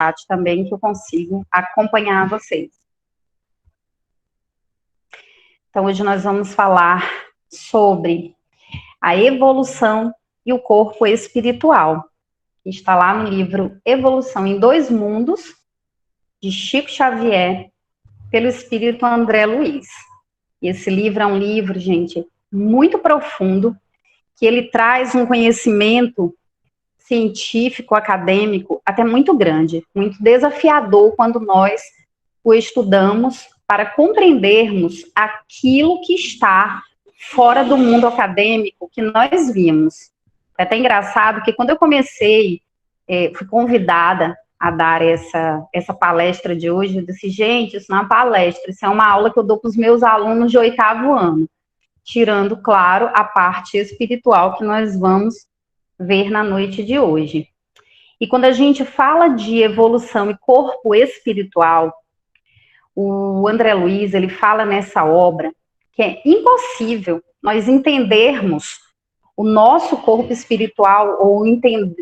chat também, que eu consigo acompanhar vocês. Então, hoje nós vamos falar sobre a evolução e o corpo espiritual, que está lá no livro Evolução em Dois Mundos, de Chico Xavier, pelo espírito André Luiz. E esse livro é um livro, gente, muito profundo, que ele traz um conhecimento científico, acadêmico, até muito grande, muito desafiador quando nós o estudamos para compreendermos aquilo que está fora do mundo acadêmico que nós vimos. É até engraçado que quando eu comecei, fui convidada a dar essa palestra de hoje, eu disse, gente, isso não é uma palestra, isso é uma aula que eu dou para os meus alunos de 8º ano, tirando, claro, a parte espiritual que nós vamos ver na noite de hoje. E quando a gente fala de evolução e corpo espiritual, o André Luiz, ele fala nessa obra que é impossível nós entendermos o nosso corpo espiritual ou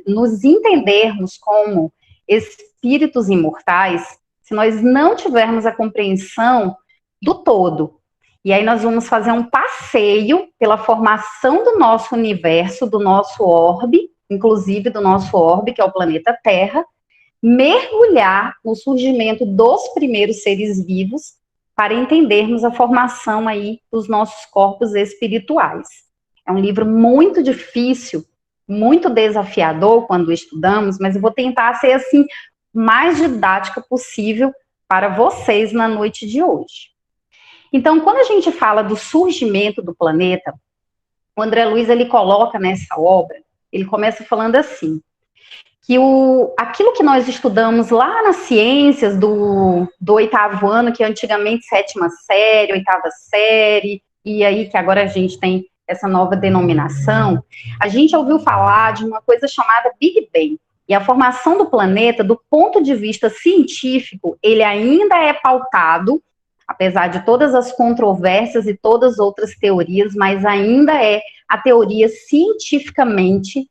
nos entendermos como espíritos imortais se nós não tivermos a compreensão do todo. E aí nós vamos fazer um passeio pela formação do nosso universo, do nosso orbe, inclusive do nosso orbe, que é o planeta Terra, mergulhar no surgimento dos primeiros seres vivos para entendermos a formação aí dos nossos corpos espirituais. É um livro muito difícil, muito desafiador quando estudamos, mas eu vou tentar ser assim mais didática possível para vocês na noite de hoje. Então, quando a gente fala do surgimento do planeta, o André Luiz, ele coloca nessa obra, ele começa falando assim, que aquilo que nós estudamos lá nas ciências do 8º ano, que antigamente 7ª série, 8ª série, e aí que agora a gente tem essa nova denominação, a gente ouviu falar de uma coisa chamada Big Bang. E a formação do planeta, do ponto de vista científico, ele ainda é pautado, apesar de todas as controvérsias e todas as outras teorias, mas ainda é a teoria cientificamente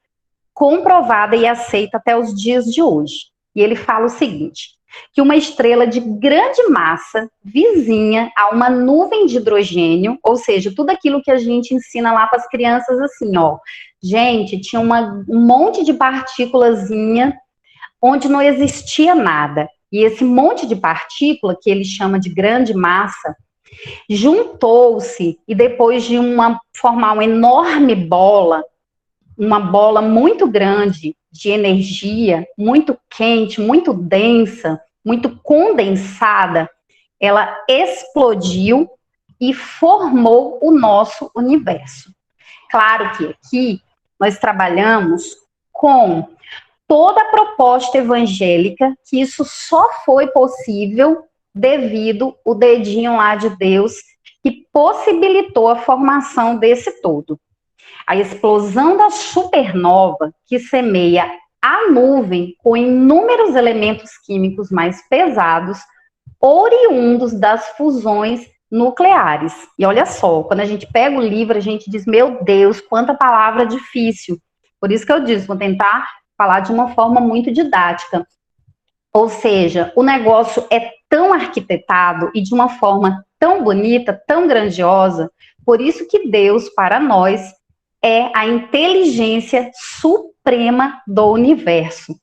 comprovada e aceita até os dias de hoje. E ele fala o seguinte, que uma estrela de grande massa, vizinha a uma nuvem de hidrogênio, ou seja, tudo aquilo que a gente ensina lá para as crianças assim, ó, gente, tinha um monte de partículazinha onde não existia nada. E esse monte de partícula, que ele chama de grande massa, juntou-se e depois de formar uma enorme bola, uma bola muito grande de energia, muito quente, muito densa, muito condensada, ela explodiu e formou o nosso universo. Claro que aqui nós trabalhamos com toda a proposta evangélica, que isso só foi possível devido ao dedinho lá de Deus que possibilitou a formação desse todo. A explosão da supernova que semeia a nuvem com inúmeros elementos químicos mais pesados, oriundos das fusões nucleares. E olha só, quando a gente pega o livro, a gente diz, meu Deus, quanta palavra difícil. Por isso que eu disse, vou tentar falar de uma forma muito didática. Ou seja, o negócio é tão arquitetado e de uma forma tão bonita, tão grandiosa, por isso que Deus, para nós, é a inteligência suprema do universo.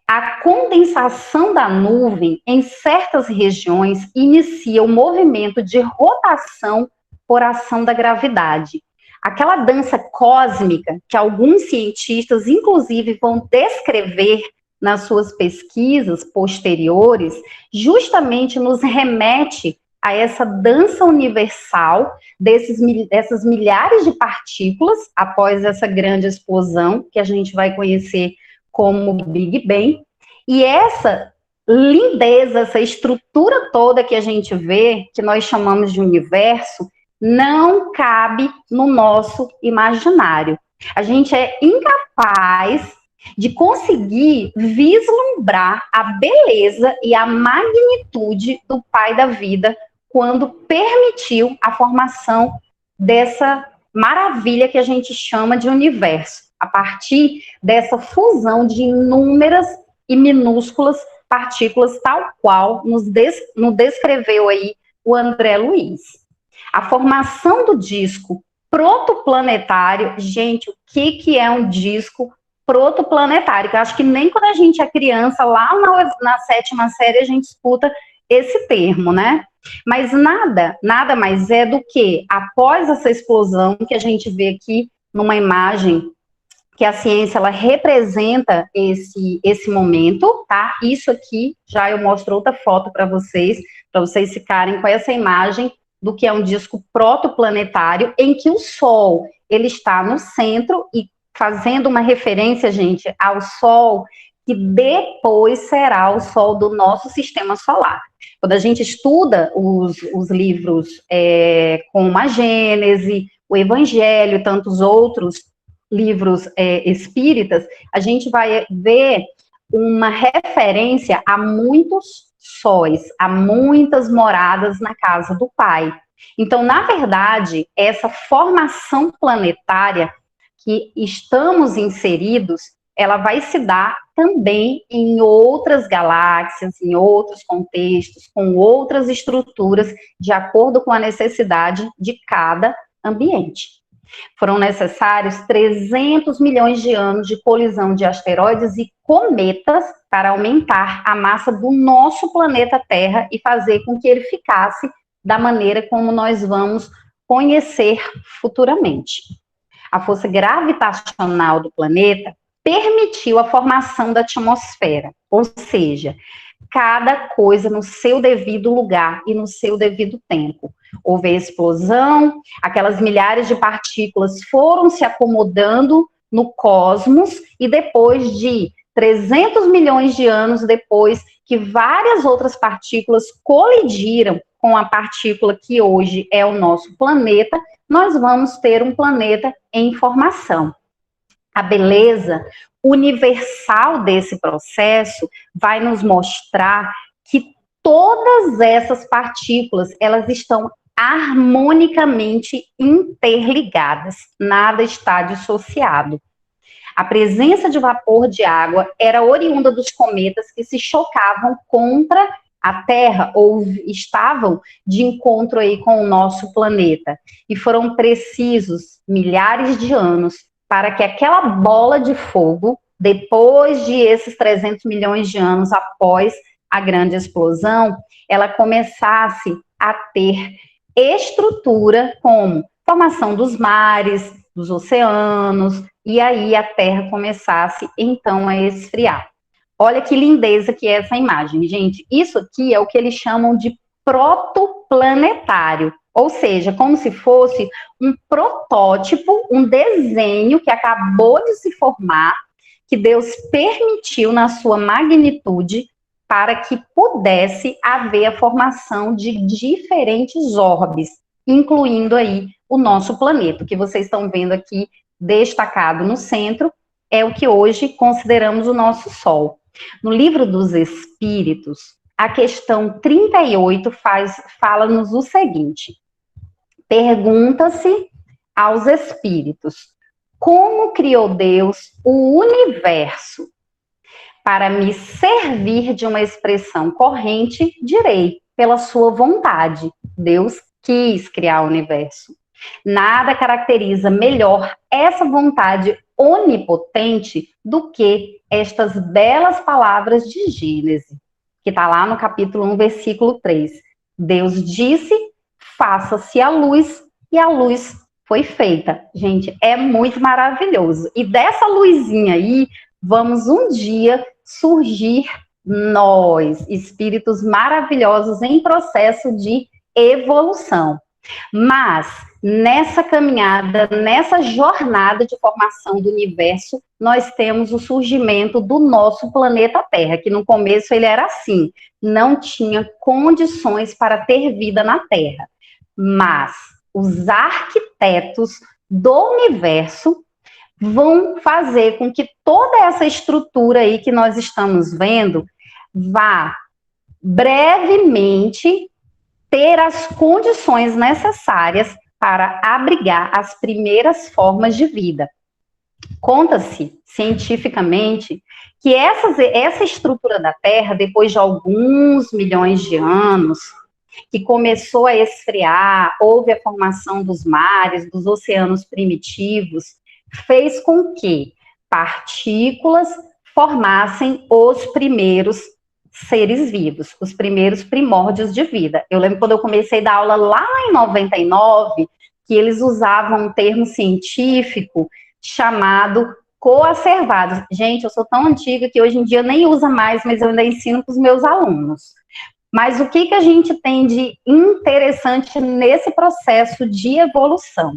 A condensação da nuvem em certas regiões inicia o movimento de rotação por ação da gravidade. Aquela dança cósmica que alguns cientistas, inclusive, vão descrever nas suas pesquisas posteriores, justamente nos remete a essa dança universal dessas milhares de partículas após essa grande explosão que a gente vai conhecer como Big Bang, e essa lindeza, essa estrutura toda que a gente vê, que nós chamamos de universo, não cabe no nosso imaginário. A gente é incapaz de conseguir vislumbrar a beleza e a magnitude do Pai da vida quando permitiu a formação dessa maravilha que a gente chama de universo, a partir dessa fusão de inúmeras e minúsculas partículas, tal qual nos descreveu aí o André Luiz. A formação do disco protoplanetário, gente, o que é um disco protoplanetário? Que eu acho que nem quando a gente é criança, lá na 7ª série, a gente escuta esse termo, né? Mas nada mais é do que, após essa explosão, que a gente vê aqui numa imagem, que a ciência, ela representa esse momento, tá? Isso aqui, já eu mostro outra foto para vocês ficarem com essa imagem do que é um disco protoplanetário, em que o Sol, ele está no centro, e fazendo uma referência, gente, ao Sol, que depois será o Sol do nosso sistema solar. Quando a gente estuda os livros como a Gênese, o Evangelho e tantos outros livros espíritas, a gente vai ver uma referência a muitos sóis, a muitas moradas na casa do Pai. Então, na verdade, essa formação planetária que estamos inseridos, ela vai se dar também em outras galáxias, em outros contextos, com outras estruturas, de acordo com a necessidade de cada ambiente. Foram necessários 300 milhões de anos de colisão de asteroides e cometas para aumentar a massa do nosso planeta Terra e fazer com que ele ficasse da maneira como nós vamos conhecer futuramente. A força gravitacional do planeta permitiu a formação da atmosfera, ou seja, cada coisa no seu devido lugar e no seu devido tempo. Houve a explosão, aquelas milhares de partículas foram se acomodando no cosmos, e depois de 300 milhões de anos depois, que várias outras partículas colidiram com a partícula que hoje é o nosso planeta, nós vamos ter um planeta em formação. A beleza universal desse processo vai nos mostrar que todas essas partículas, elas estão harmonicamente interligadas, nada está dissociado. A presença de vapor de água era oriunda dos cometas que se chocavam contra a Terra, ou estavam de encontro aí com o nosso planeta, e foram precisos milhares de anos para que aquela bola de fogo, depois de esses 300 milhões de anos após a grande explosão, ela começasse a ter estrutura como formação dos mares, dos oceanos, e aí a Terra começasse então a esfriar. Olha que lindeza que é essa imagem, gente. Isso aqui é o que eles chamam de protoplanetário, ou seja, como se fosse um protótipo, um desenho que acabou de se formar, que Deus permitiu na sua magnitude para que pudesse haver a formação de diferentes orbes, incluindo aí o nosso planeta. O que vocês estão vendo aqui destacado no centro é o que hoje consideramos o nosso Sol. No Livro dos Espíritos, a questão 38 fala-nos o seguinte: pergunta-se aos espíritos, como criou Deus o universo? Para me servir de uma expressão corrente, direi, pela sua vontade. Deus quis criar o universo. Nada caracteriza melhor essa vontade onipotente do que estas belas palavras de Gênesis, que está lá no capítulo 1, versículo 3. Deus disse, faça-se a luz, e a luz foi feita. Gente, é muito maravilhoso. E dessa luzinha aí, vamos um dia surgir nós, espíritos maravilhosos em processo de evolução. Mas, nessa caminhada, nessa jornada de formação do universo, nós temos o surgimento do nosso planeta Terra, que no começo ele era assim, não tinha condições para ter vida na Terra. Mas os arquitetos do universo vão fazer com que toda essa estrutura aí que nós estamos vendo vá brevemente ter as condições necessárias para abrigar as primeiras formas de vida. Conta-se cientificamente que essa estrutura da Terra, depois de alguns milhões de anos, que começou a esfriar, houve a formação dos mares, dos oceanos primitivos, fez com que partículas formassem os primeiros seres vivos, os primeiros primórdios de vida. Eu lembro quando eu comecei a dar aula lá em 99, que eles usavam um termo científico chamado coacervados. Gente, eu sou tão antiga que hoje em dia nem usa mais, mas eu ainda ensino para os meus alunos. Mas o que a gente tem de interessante nesse processo de evolução?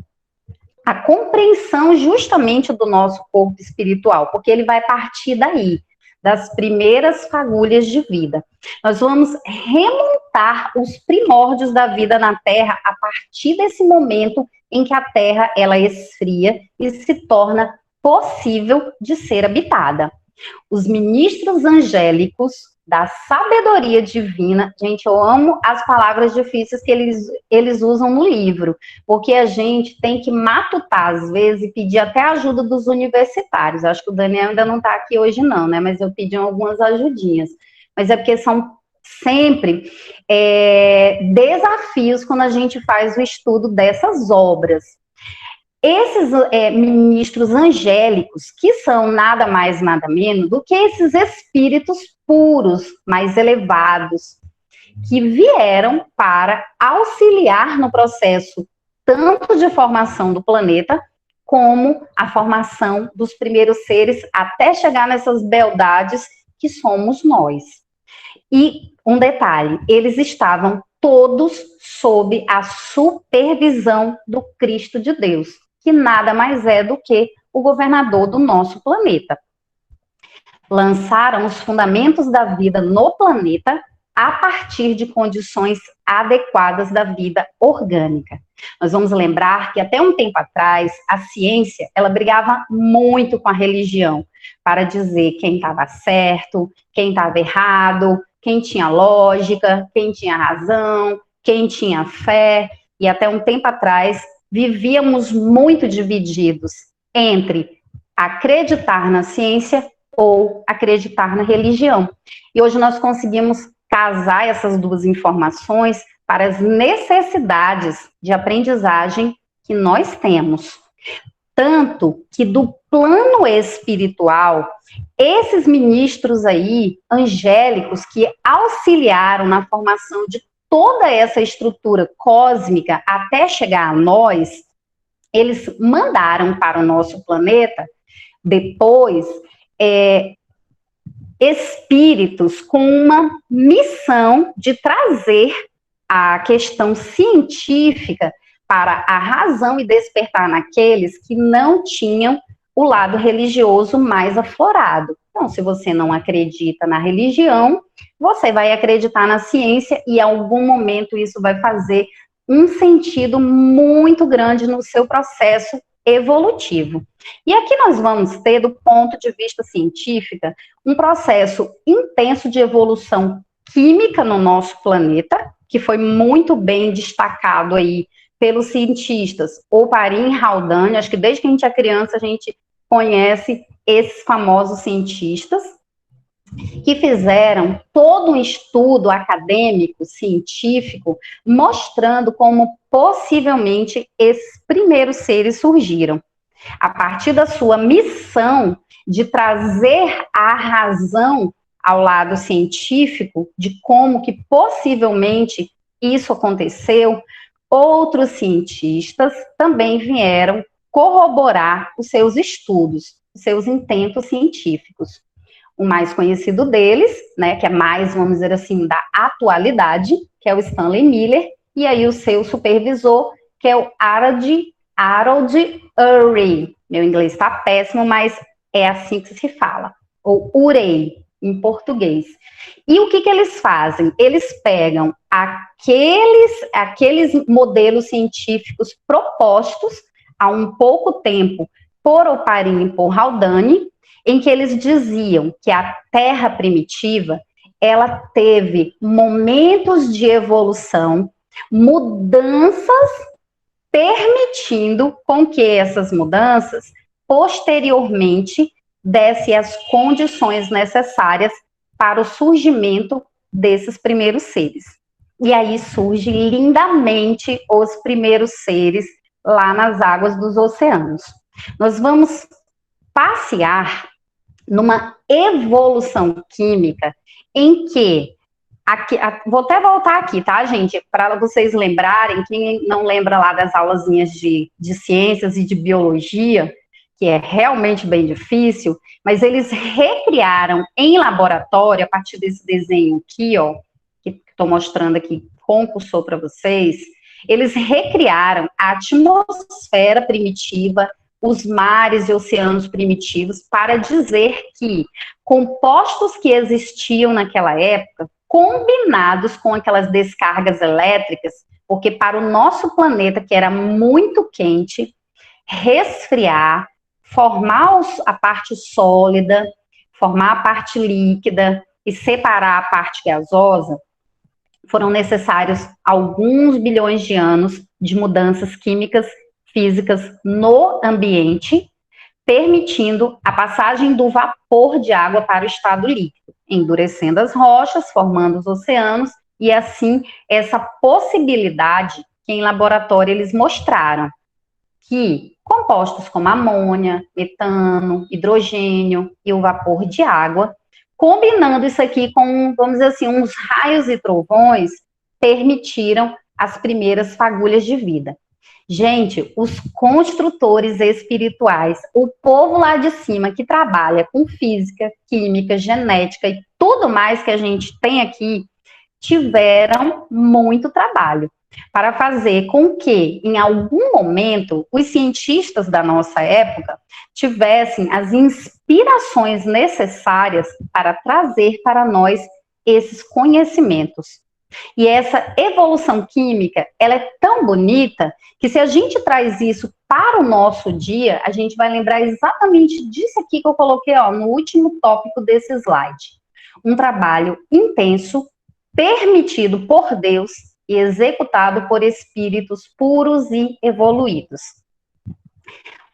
A compreensão justamente do nosso corpo espiritual, porque ele vai partir daí, das primeiras fagulhas de vida. Nós vamos remontar os primórdios da vida na Terra a partir desse momento em que a Terra ela esfria e se torna possível de ser habitada. Os ministros angélicos da sabedoria divina, gente, eu amo as palavras difíceis que eles usam no livro, porque a gente tem que matutar às vezes e pedir até a ajuda dos universitários. Acho que o Daniel ainda não está aqui hoje não, né, mas eu pedi algumas ajudinhas. Mas é porque são sempre desafios quando a gente faz o estudo dessas obras. Esses ministros angélicos, que são nada mais, nada menos do que esses espíritos puros, mais elevados, que vieram para auxiliar no processo tanto de formação do planeta, como a formação dos primeiros seres, até chegar nessas beldades que somos nós. E um detalhe, eles estavam todos sob a supervisão do Cristo de Deus, que nada mais é do que o governador do nosso planeta. Lançaram os fundamentos da vida no planeta a partir de condições adequadas da vida orgânica. Nós vamos lembrar que até um tempo atrás, a ciência, ela brigava muito com a religião para dizer quem estava certo, quem estava errado, quem tinha lógica, quem tinha razão, quem tinha fé, e até um tempo atrás vivíamos muito divididos entre acreditar na ciência ou acreditar na religião. E hoje nós conseguimos casar essas duas informações para as necessidades de aprendizagem que nós temos. Tanto que do plano espiritual, esses ministros aí, angélicos, que auxiliaram na formação de toda essa estrutura cósmica até chegar a nós, eles mandaram para o nosso planeta, depois, espíritos com uma missão de trazer a questão científica para a razão e despertar naqueles que não tinham o lado religioso mais aflorado. Então, se você não acredita na religião, você vai acreditar na ciência e em algum momento isso vai fazer um sentido muito grande no seu processo evolutivo. E aqui nós vamos ter, do ponto de vista científico, um processo intenso de evolução química no nosso planeta, que foi muito bem destacado aí pelos cientistas Oparin e Haldane. Acho que desde que a gente é criança a gente conhece esses famosos cientistas, que fizeram todo um estudo acadêmico, científico, mostrando como possivelmente esses primeiros seres surgiram. A partir da sua missão de trazer a razão ao lado científico de como que possivelmente isso aconteceu, outros cientistas também vieram corroborar os seus estudos, os seus intentos científicos. O mais conhecido deles, né, que é mais, vamos dizer assim, da atualidade, que é o Stanley Miller, e aí o seu supervisor, que é o Harold Urey. Meu inglês está péssimo, mas é assim que se fala, ou Urey, em português. E o que eles fazem? Eles pegam aqueles modelos científicos propostos há um pouco tempo por Oparin e por Haldane, em que eles diziam que a Terra primitiva, ela teve momentos de evolução, mudanças, permitindo com que essas mudanças posteriormente desse as condições necessárias para o surgimento desses primeiros seres. E aí surge lindamente os primeiros seres lá nas águas dos oceanos. Nós vamos passear numa evolução química em que, vou até voltar aqui, tá, gente, para vocês lembrarem, quem não lembra lá das aulazinhas de ciências e de biologia, que é realmente bem difícil, mas eles recriaram em laboratório, a partir desse desenho aqui, ó, que estou mostrando aqui com o cursor para vocês, eles recriaram a atmosfera primitiva, os mares e oceanos primitivos, para dizer que compostos que existiam naquela época, combinados com aquelas descargas elétricas, porque para o nosso planeta, que era muito quente, resfriar, formar a parte sólida, formar a parte líquida e separar a parte gasosa, foram necessários alguns bilhões de anos de mudanças químicas, físicas no ambiente, permitindo a passagem do vapor de água para o estado líquido, endurecendo as rochas, formando os oceanos, e assim essa possibilidade que em laboratório eles mostraram que compostos como amônia, metano, hidrogênio e o vapor de água, combinando isso aqui com, vamos dizer assim, uns raios e trovões, permitiram as primeiras fagulhas de vida. Gente, os construtores espirituais, o povo lá de cima que trabalha com física, química, genética e tudo mais que a gente tem aqui, tiveram muito trabalho para fazer com que, em algum momento, os cientistas da nossa época tivessem as inspirações necessárias para trazer para nós esses conhecimentos. E essa evolução química, ela é tão bonita que se a gente traz isso para o nosso dia, a gente vai lembrar exatamente disso aqui que eu coloquei, ó, no último tópico desse slide. Um trabalho intenso, permitido por Deus e executado por espíritos puros e evoluídos.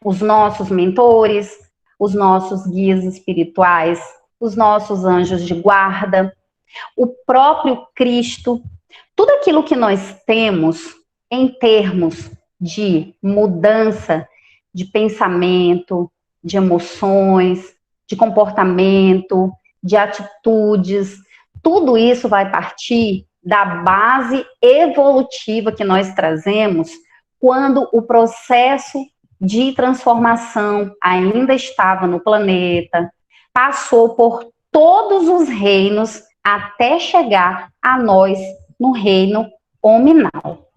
Os nossos mentores, os nossos guias espirituais, os nossos anjos de guarda, o próprio Cristo, tudo aquilo que nós temos em termos de mudança de pensamento, de emoções, de comportamento, de atitudes, tudo isso vai partir da base evolutiva que nós trazemos quando o processo de transformação ainda estava no planeta, passou por todos os reinos até chegar a nós no reino hominal.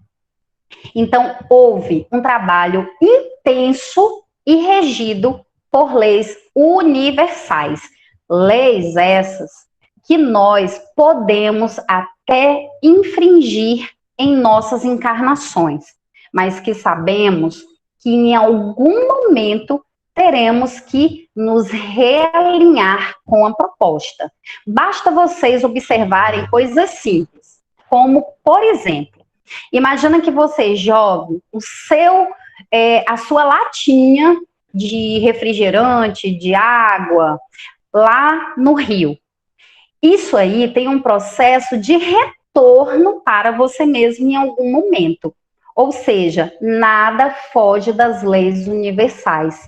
Então, houve um trabalho intenso e regido por leis universais. Leis essas que nós podemos até infringir em nossas encarnações, mas que sabemos que em algum momento teremos que nos realinhar com a proposta. Basta vocês observarem coisas simples, como, por exemplo, imagina que você jogue a sua latinha de refrigerante, de água, lá no rio. Isso aí tem um processo de retorno para você mesmo em algum momento. Ou seja, nada foge das leis universais.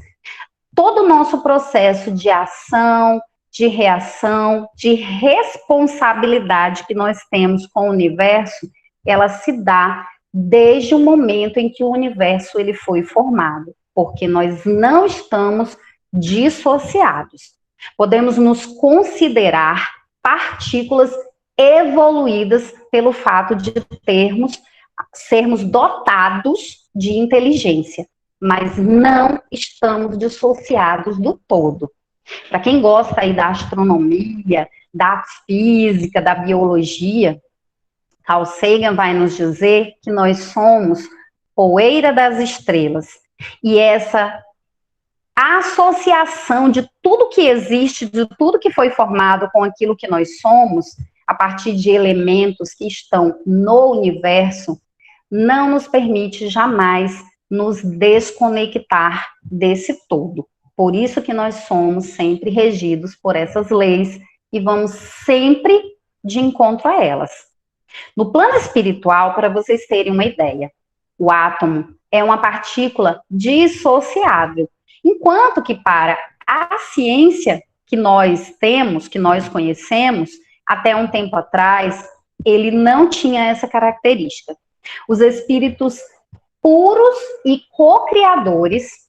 Todo o nosso processo de ação, de reação, de responsabilidade que nós temos com o universo, ela se dá desde o momento em que o universo ele foi formado, porque nós não estamos dissociados. Podemos nos considerar partículas evoluídas pelo fato de sermos dotados de inteligência, mas não estamos dissociados do todo. Para quem gosta aí da astronomia, da física, da biologia, Carl Sagan vai nos dizer que nós somos poeira das estrelas. E essa associação de tudo que existe, de tudo que foi formado com aquilo que nós somos, a partir de elementos que estão no universo, não nos permite jamais nos desconectar desse todo. Por isso que nós somos sempre regidos por essas leis e vamos sempre de encontro a elas. No plano espiritual, para vocês terem uma ideia, o átomo é uma partícula dissociável, enquanto que para a ciência que nós temos, que nós conhecemos, até um tempo atrás, ele não tinha essa característica. Os espíritos puros e co-criadores,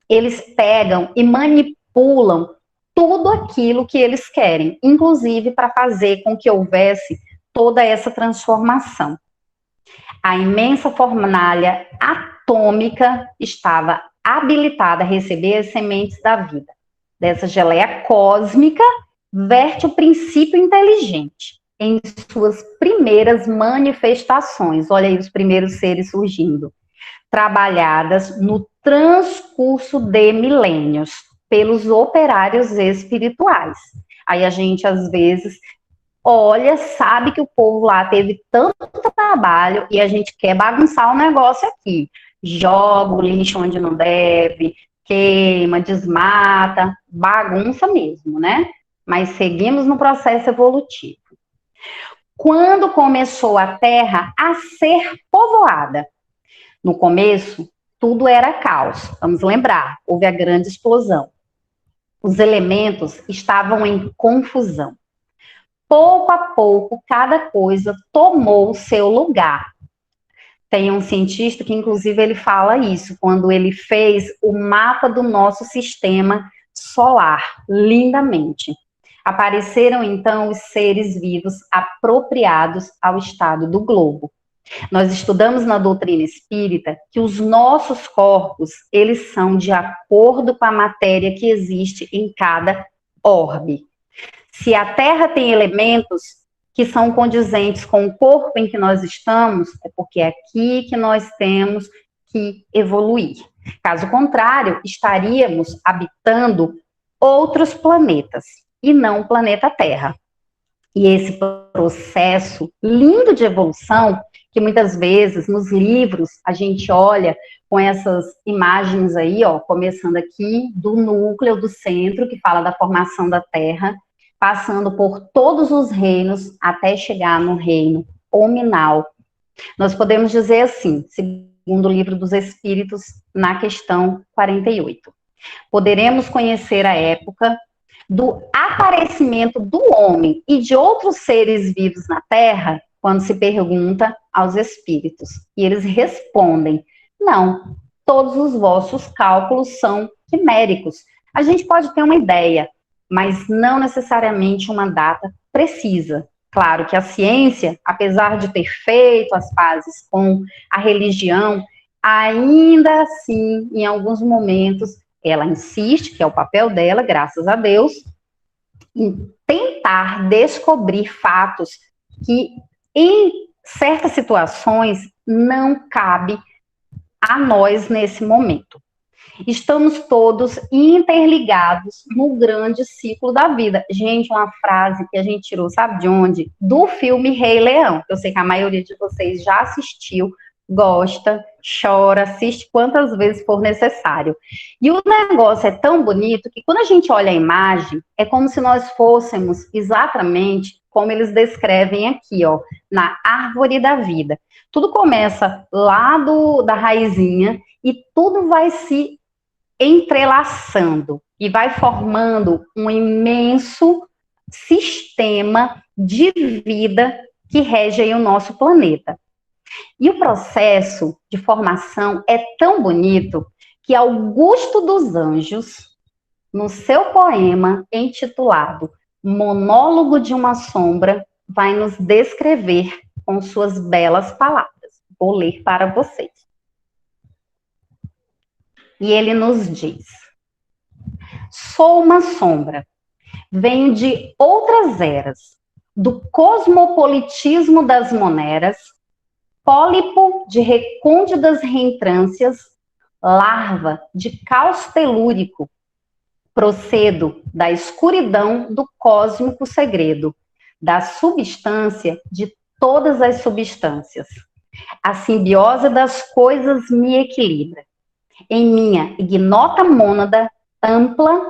eles pegam e manipulam tudo aquilo que eles querem, inclusive para fazer com que houvesse toda essa transformação. A imensa fornalha atômica estava habilitada a receber as sementes da vida. Dessa geleia cósmica, verte o princípio inteligente em suas primeiras manifestações. Olha aí os primeiros seres surgindo. Trabalhadas no transcurso de milênios pelos operários espirituais. Aí a gente, às vezes, olha, sabe que o povo lá teve tanto trabalho e a gente quer bagunçar o negócio aqui. Joga o lixo onde não deve, queima, desmata, bagunça mesmo, né? Mas seguimos no processo evolutivo. Quando começou a Terra a ser povoada? No começo, tudo era caos. Vamos lembrar, houve a grande explosão. Os elementos estavam em confusão. Pouco a pouco, cada coisa tomou o seu lugar. Tem um cientista que, inclusive, ele fala isso, quando ele fez o mapa do nosso sistema solar, lindamente. Apareceram, então, os seres vivos apropriados ao estado do globo. Nós estudamos na doutrina espírita que os nossos corpos, eles são de acordo com a matéria que existe em cada orbe. Se a Terra tem elementos que são condizentes com o corpo em que nós estamos, é porque é aqui que nós temos que evoluir. Caso contrário, estaríamos habitando outros planetas e não o planeta Terra. E esse processo lindo de evolução, que muitas vezes nos livros a gente olha com essas imagens aí, ó, começando aqui do núcleo, do centro, que fala da formação da Terra, passando por todos os reinos até chegar no reino hominal. Nós podemos dizer assim, segundo o Livro dos Espíritos, na questão 48. Poderemos conhecer a época do aparecimento do homem e de outros seres vivos na Terra, quando se pergunta aos espíritos. E eles respondem, não, todos os vossos cálculos são quiméricos. A gente pode ter uma ideia, mas não necessariamente uma data precisa. Claro que a ciência, apesar de ter feito as pazes com a religião, ainda assim, em alguns momentos, ela insiste, que é o papel dela, graças a Deus, em tentar descobrir fatos que, em certas situações, não cabe a nós nesse momento. Estamos todos interligados no grande ciclo da vida. Gente, uma frase que a gente tirou, sabe de onde? Do filme Rei Leão. Eu sei que a maioria de vocês já assistiu, gosta, chora, assiste quantas vezes for necessário. E o negócio é tão bonito que quando a gente olha a imagem, é como se nós fôssemos exatamente como eles descrevem aqui, ó, na árvore da vida. Tudo começa lá da raizinha e tudo vai se entrelaçando e vai formando um imenso sistema de vida que rege aí o nosso planeta. E o processo de formação é tão bonito que Augusto dos Anjos, no seu poema intitulado Monólogo de uma Sombra, vai nos descrever com suas belas palavras. Vou ler para vocês. E ele nos diz: sou uma sombra, venho de outras eras, do cosmopolitismo das moneras, pólipo de recônditas reentrâncias, larva de caos telúrico, procedo da escuridão do cósmico segredo, da substância de todas as substâncias. A simbiose das coisas me equilibra. Em minha ignota mônada ampla,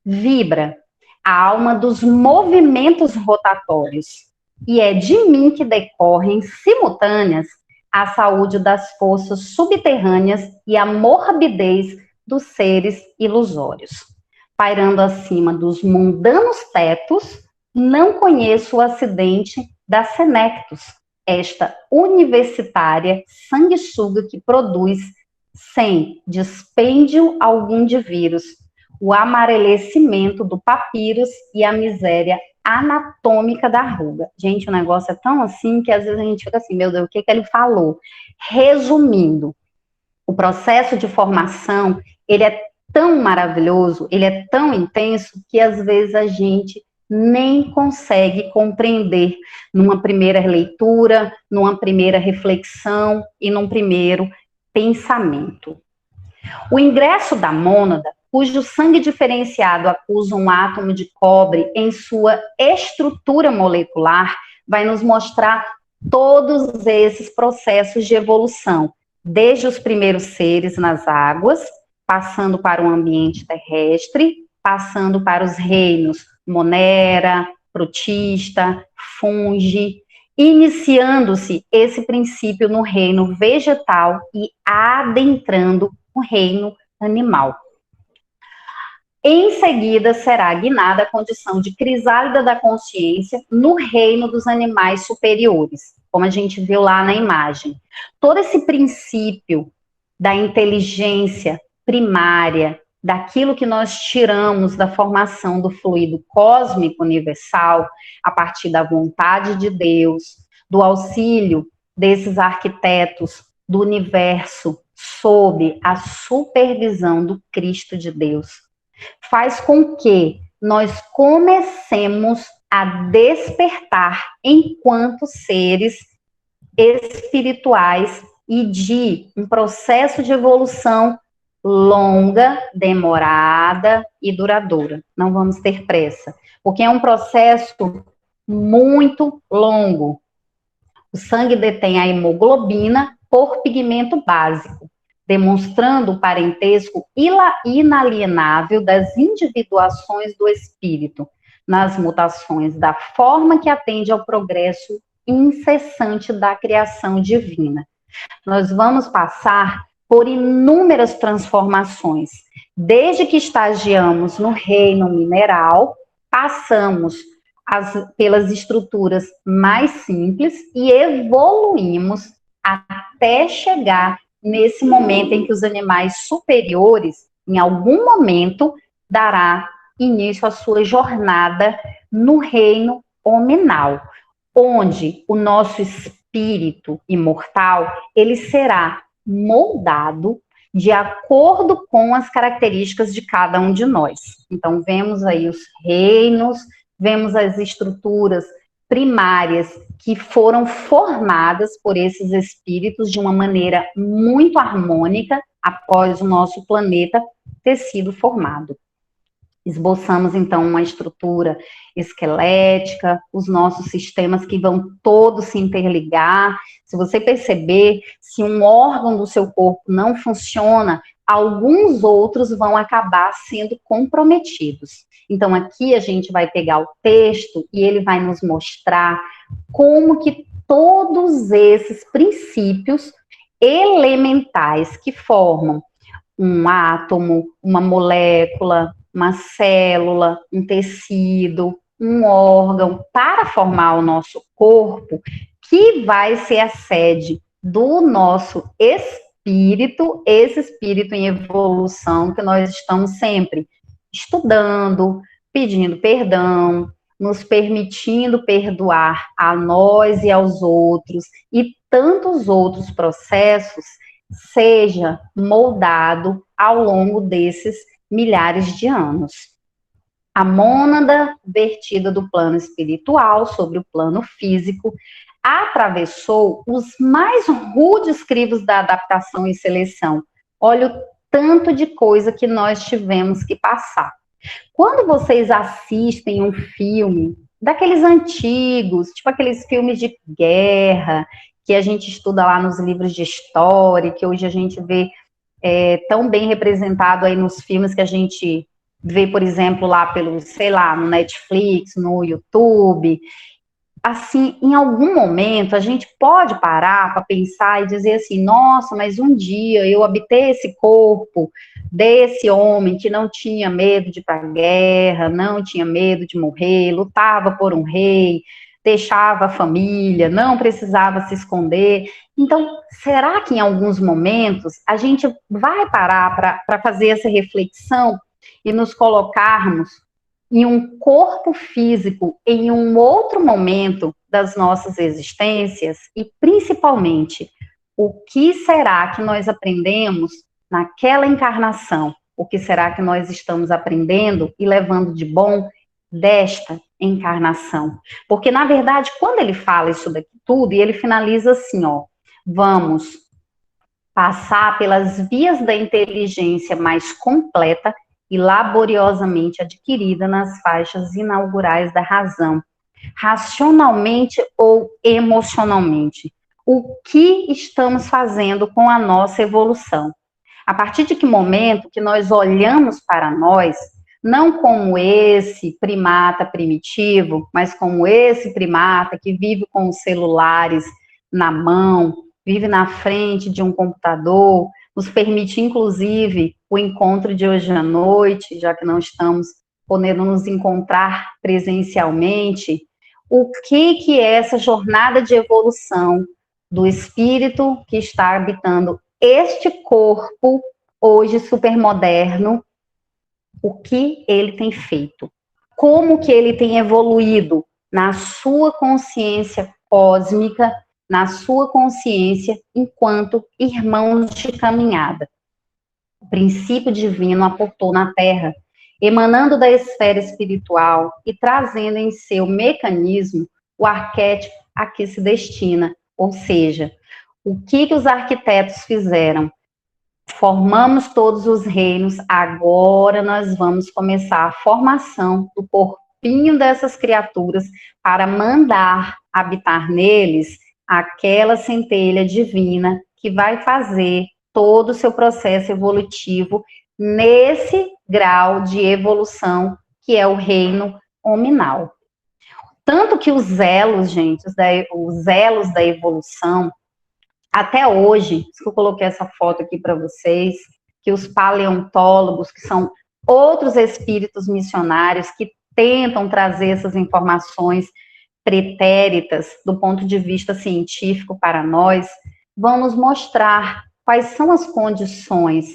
vibra a alma dos movimentos rotatórios, e é de mim que decorrem simultâneas a saúde das forças subterrâneas e a morbidez dos seres ilusórios. Pairando acima dos mundanos tetos, não conheço o acidente da Senectus, esta universitária sanguessuga que produz, sem dispêndio algum de vírus, o amarelecimento do papirus e a miséria anatômica da ruga. Gente, o negócio é tão assim que às vezes a gente fica assim, meu Deus, o que ele falou? Resumindo, o processo de formação, ele é tão maravilhoso, ele é tão intenso, que às vezes a gente nem consegue compreender numa primeira leitura, numa primeira reflexão e num primeiro pensamento. O ingresso da mônada, cujo sangue diferenciado acusa um átomo de cobre em sua estrutura molecular, vai nos mostrar todos esses processos de evolução, desde os primeiros seres nas águas, passando para o ambiente terrestre, passando para os reinos Monera, Protista, Fungi, iniciando-se esse princípio no reino vegetal e adentrando o reino animal. Em seguida, será guinada a condição de crisálida da consciência no reino dos animais superiores, como a gente viu lá na imagem. Todo esse princípio da inteligência primária, daquilo que nós tiramos da formação do fluido cósmico universal, a partir da vontade de Deus, do auxílio desses arquitetos do universo, sob a supervisão do Cristo de Deus, faz com que nós comecemos a despertar enquanto seres espirituais e de um processo de evolução longa, demorada e duradoura. Não vamos ter pressa, porque é um processo muito longo. O sangue detém a hemoglobina por pigmento básico, demonstrando o parentesco inalienável das individuações do espírito, nas mutações da forma que atende ao progresso incessante da criação divina. Nós vamos passar por inúmeras transformações, desde que estagiamos no reino mineral, passamos pelas estruturas mais simples e evoluímos até chegar nesse momento em que os animais superiores, em algum momento, dará início à sua jornada no reino hominal, onde o nosso espírito imortal, ele será moldado de acordo com as características de cada um de nós. Então, vemos aí os reinos, vemos as estruturas primárias que foram formadas por esses espíritos de uma maneira muito harmônica após o nosso planeta ter sido formado. Esboçamos, então, uma estrutura esquelética, os nossos sistemas que vão todos se interligar. Se você perceber, se um órgão do seu corpo não funciona, alguns outros vão acabar sendo comprometidos. Então, aqui a gente vai pegar o texto e ele vai nos mostrar como que todos esses princípios elementais que formam um átomo, uma molécula, uma célula, um tecido, um órgão, para formar o nosso corpo, que vai ser a sede do nosso espírito, esse espírito em evolução que nós estamos sempre estudando, pedindo perdão, nos permitindo perdoar a nós e aos outros, e tantos outros processos, seja moldado ao longo desses milhares de anos. A mônada vertida do plano espiritual sobre o plano físico atravessou os mais rudes crivos da adaptação e seleção. Olha o tanto de coisa que nós tivemos que passar. Quando vocês assistem um filme daqueles antigos, tipo aqueles filmes de guerra, que a gente estuda lá nos livros de história, que hoje a gente vê tão bem representado aí nos filmes que a gente vê, por exemplo, lá pelo, sei lá, no Netflix, no YouTube, assim, em algum momento a gente pode parar para pensar e dizer assim, nossa, mas um dia eu habitei esse corpo desse homem que não tinha medo de ir para a guerra, não tinha medo de morrer, lutava por um rei, deixava a família, não precisava se esconder. Então, será que em alguns momentos a gente vai parar para fazer essa reflexão e nos colocarmos em um corpo físico em um outro momento das nossas existências e, principalmente, o que será que nós aprendemos naquela encarnação? O que será que nós estamos aprendendo e levando de bom desta encarnação? Porque, na verdade, quando ele fala isso daqui tudo, e ele finaliza assim, ó, vamos passar pelas vias da inteligência mais completa e laboriosamente adquirida nas faixas inaugurais da razão, racionalmente ou emocionalmente. O que estamos fazendo com a nossa evolução? A partir de que momento que nós olhamos para nós, não como esse primata primitivo, mas como esse primata que vive com os celulares na mão, vive na frente de um computador, nos permite, inclusive, o encontro de hoje à noite, já que não estamos podendo nos encontrar presencialmente, o que é essa jornada de evolução do espírito que está habitando este corpo, hoje supermoderno, o que ele tem feito? Como que ele tem evoluído na sua consciência cósmica, na sua consciência enquanto irmãos de caminhada. O princípio divino aportou na Terra, emanando da esfera espiritual e trazendo em seu mecanismo o arquétipo a que se destina, ou seja, o que os arquitetos fizeram? Formamos todos os reinos, agora nós vamos começar a formação do corpinho dessas criaturas para mandar habitar neles aquela centelha divina que vai fazer todo o seu processo evolutivo nesse grau de evolução que é o reino hominal. Tanto que os elos, gente, os elos da evolução, até hoje, que eu coloquei essa foto aqui para vocês, que os paleontólogos, que são outros espíritos missionários que tentam trazer essas informações pretéritas do ponto de vista científico para nós, vão nos mostrar quais são as condições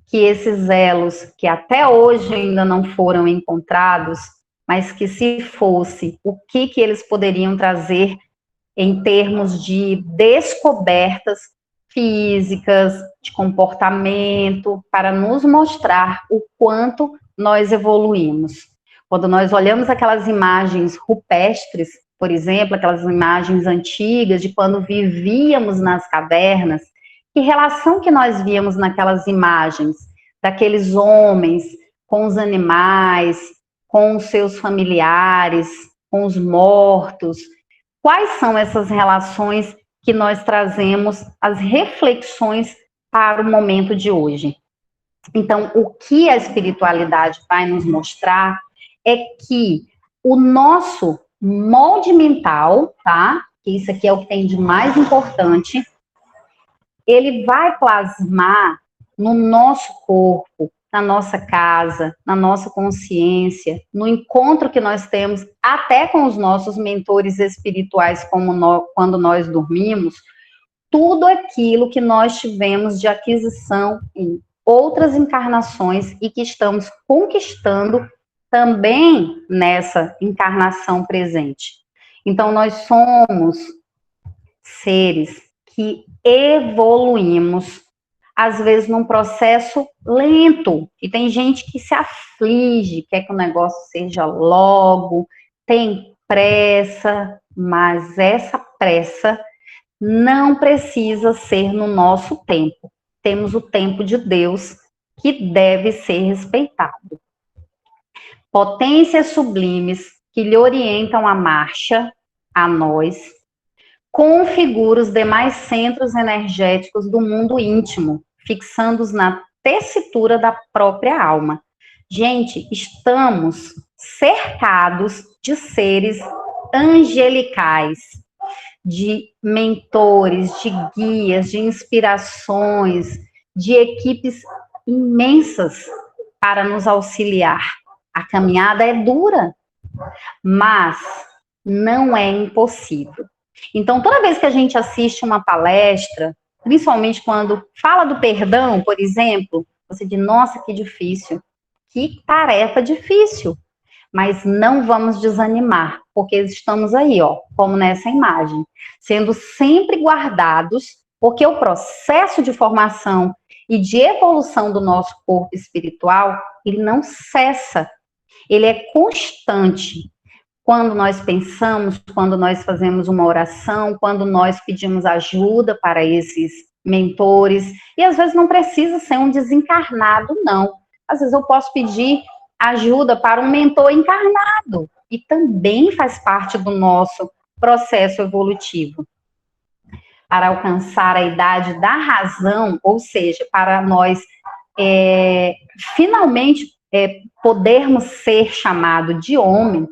que esses elos, que até hoje ainda não foram encontrados, mas que se fosse, o que eles poderiam trazer em termos de descobertas físicas, de comportamento, para nos mostrar o quanto nós evoluímos. Quando nós olhamos aquelas imagens rupestres, por exemplo, aquelas imagens antigas de quando vivíamos nas cavernas, que relação que nós víamos naquelas imagens daqueles homens com os animais, com os seus familiares, com os mortos? Quais são essas relações que nós trazemos, as reflexões para o momento de hoje? Então, o que a espiritualidade vai nos mostrar é que o nosso molde mental, tá? Que isso aqui é o que tem de mais importante, ele vai plasmar no nosso corpo, na nossa casa, na nossa consciência, no encontro que nós temos até com os nossos mentores espirituais, quando nós dormimos, tudo aquilo que nós tivemos de aquisição em outras encarnações e que estamos conquistando também nessa encarnação presente. Então, nós somos seres que evoluímos, às vezes num processo lento, e tem gente que se aflige, quer que o negócio seja logo, tem pressa, mas essa pressa não precisa ser no nosso tempo. Temos o tempo de Deus, que deve ser respeitado. Potências sublimes que lhe orientam a marcha, a nós, configura os demais centros energéticos do mundo íntimo, fixando-os na tessitura da própria alma. Gente, estamos cercados de seres angelicais, de mentores, de guias, de inspirações, de equipes imensas para nos auxiliar. A caminhada é dura, mas não é impossível. Então, toda vez que a gente assiste uma palestra, principalmente quando fala do perdão, por exemplo, você diz, nossa, que difícil, que tarefa difícil. Mas não vamos desanimar, porque estamos aí, ó, como nessa imagem, sendo sempre guardados, porque o processo de formação e de evolução do nosso corpo espiritual, ele não cessa, ele é constante. Quando nós pensamos, quando nós fazemos uma oração, quando nós pedimos ajuda para esses mentores, e às vezes não precisa ser um desencarnado, não. Às vezes eu posso pedir ajuda para um mentor encarnado, e também faz parte do nosso processo evolutivo. Para alcançar a idade da razão, ou seja, para nós finalmente podermos ser chamados de homem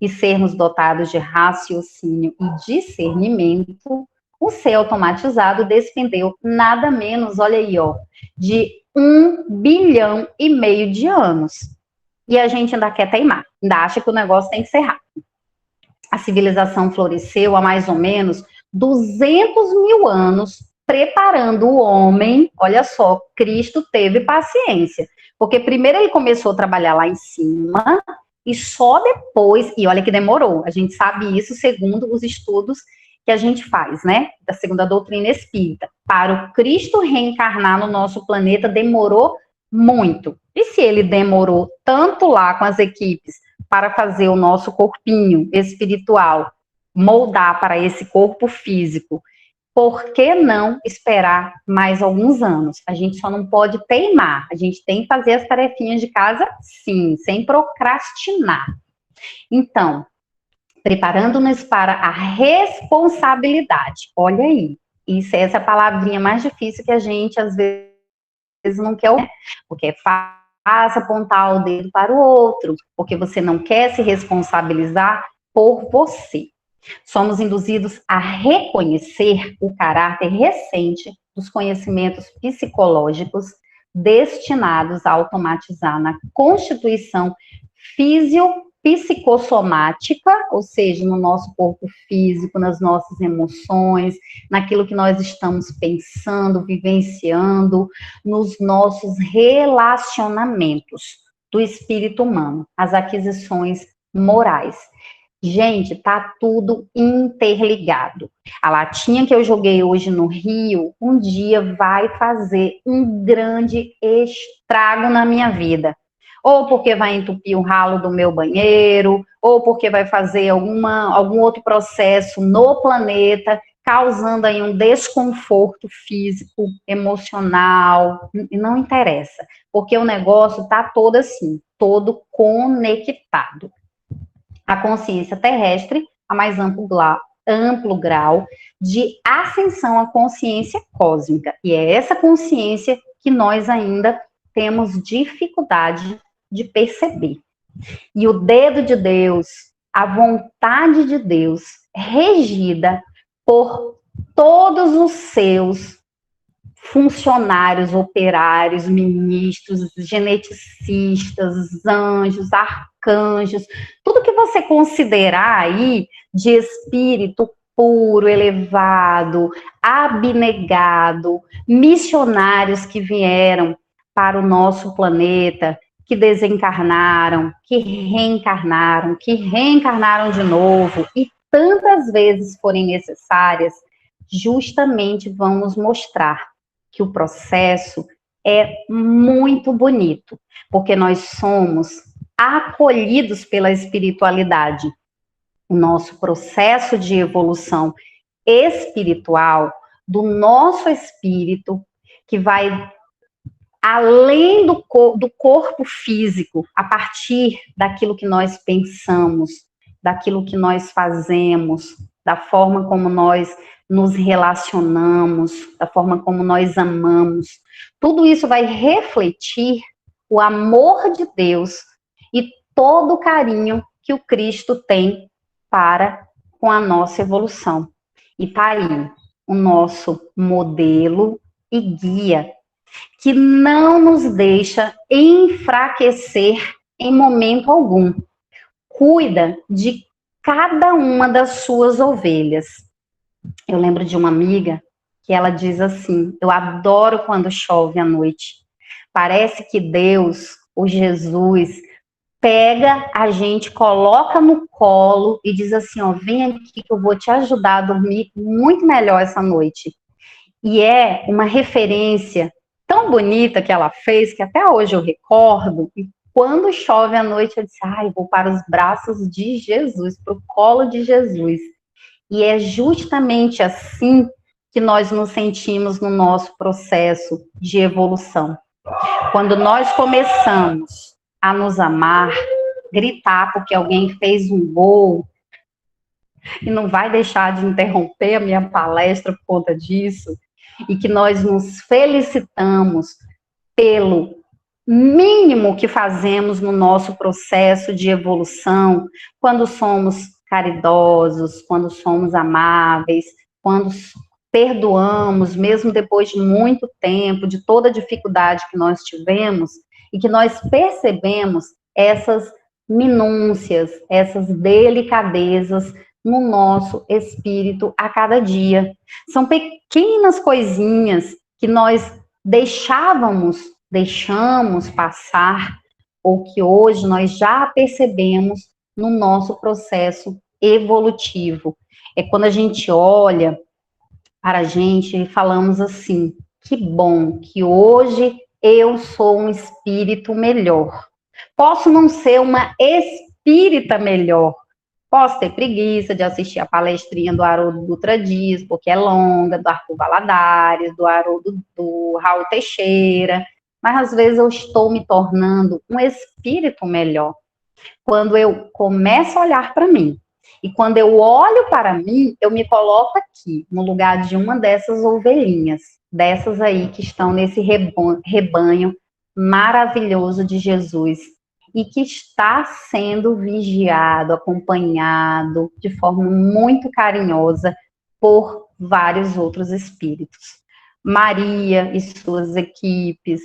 e sermos dotados de raciocínio e discernimento, o ser automatizado despendeu nada menos, olha aí, ó, de 1,5 bilhão de anos. E a gente ainda quer teimar, ainda acha que o negócio tem que ser rápido. A civilização floresceu há mais ou menos 200 mil anos, preparando o homem. Olha só, Cristo teve paciência, porque primeiro ele começou a trabalhar lá em cima, e só depois, e olha que demorou, a gente sabe isso segundo os estudos que a gente faz, né, da segunda doutrina espírita. Para o Cristo reencarnar no nosso planeta, demorou muito. E se ele demorou tanto lá com as equipes para fazer o nosso corpinho espiritual moldar para esse corpo físico, por que não esperar mais alguns anos? A gente só não pode teimar, a gente tem que fazer as tarefinhas de casa, sim, sem procrastinar. Então, preparando-nos para a responsabilidade. Olha aí, isso é essa palavrinha mais difícil que a gente, às vezes, não quer ouvir, porque é fácil apontar o dedo para o outro, porque você não quer se responsabilizar por você. Somos induzidos a reconhecer o caráter recente dos conhecimentos psicológicos destinados a automatizar na constituição físico-psicossomática, ou seja, no nosso corpo físico, nas nossas emoções, naquilo que nós estamos pensando, vivenciando, nos nossos relacionamentos do espírito humano, as aquisições morais. Gente, tá tudo interligado. A latinha que eu joguei hoje no rio, um dia vai fazer um grande estrago na minha vida. Ou porque vai entupir o ralo do meu banheiro, ou porque vai fazer algum outro processo no planeta, causando aí um desconforto físico, emocional, não interessa, porque o negócio tá todo assim, todo conectado. A consciência terrestre, a mais amplo grau de ascensão à consciência cósmica. E é essa consciência que nós ainda temos dificuldade de perceber. E o dedo de Deus, a vontade de Deus, regida por todos os seus funcionários, operários, ministros, geneticistas, anjos, arcanjos, tudo que você considerar aí de espírito puro, elevado, abnegado, missionários que vieram para o nosso planeta, que desencarnaram, que reencarnaram de novo, e tantas vezes forem necessárias, justamente vão nos mostrar que o processo é muito bonito, porque nós somos acolhidos pela espiritualidade. O nosso processo de evolução espiritual do nosso espírito, que vai além do corpo físico, a partir daquilo que nós pensamos, daquilo que nós fazemos, da forma como nós nos relacionamos, da forma como nós amamos. Tudo isso vai refletir o amor de Deus e todo o carinho que o Cristo tem para com a nossa evolução. E tá aí o nosso modelo e guia, que não nos deixa enfraquecer em momento algum. Cuida de cada uma das suas ovelhas. Eu lembro de uma amiga que ela diz assim: eu adoro quando chove à noite. Parece que Deus, o Jesus, pega a gente, coloca no colo e diz assim: ó, vem aqui que eu vou te ajudar a dormir muito melhor essa noite. E é uma referência tão bonita que ela fez, que até hoje eu recordo. E quando chove à noite, eu disse: ai, vou para os braços de Jesus, para o colo de Jesus. E é justamente assim que nós nos sentimos no nosso processo de evolução. Quando nós começamos a nos amar, gritar porque alguém fez um gol, e não vai deixar de interromper a minha palestra por conta disso, e que nós nos felicitamos pelo mínimo que fazemos no nosso processo de evolução, quando somos caridosos, quando somos amáveis, quando perdoamos, mesmo depois de muito tempo, de toda a dificuldade que nós tivemos, e que nós percebemos essas minúcias, essas delicadezas no nosso espírito a cada dia. São pequenas coisinhas que nós deixamos passar, ou que hoje nós já percebemos no nosso processo evolutivo. É quando a gente olha para a gente e falamos assim: que bom que hoje eu sou um espírito melhor. Posso não ser uma espírita melhor, posso ter preguiça de assistir a palestrinha do Haroldo Dutra Dias, porque é longa, do Arthur Valadares, do Haroldo, do Raul Teixeira, mas às vezes eu estou me tornando um espírito melhor. Quando eu começo a olhar para mim, e quando eu olho para mim, eu me coloco aqui, no lugar de uma dessas ovelhinhas, dessas aí que estão nesse rebanho maravilhoso de Jesus, e que está sendo vigiado, acompanhado de forma muito carinhosa por vários outros espíritos. Maria e suas equipes,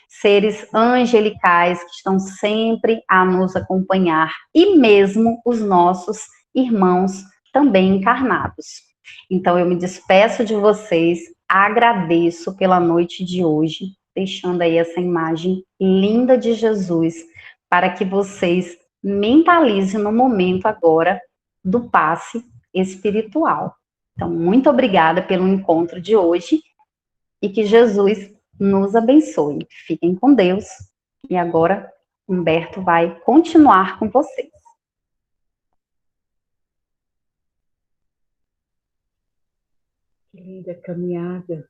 seres angelicais que estão sempre a nos acompanhar, e mesmo os nossos irmãos também encarnados. Então, eu me despeço de vocês, agradeço pela noite de hoje, deixando aí essa imagem linda de Jesus, para que vocês mentalizem no momento agora do passe espiritual. Então, muito obrigada pelo encontro de hoje e que Jesus nos abençoe. Fiquem com Deus. E agora, Humberto vai continuar com vocês. Que linda caminhada,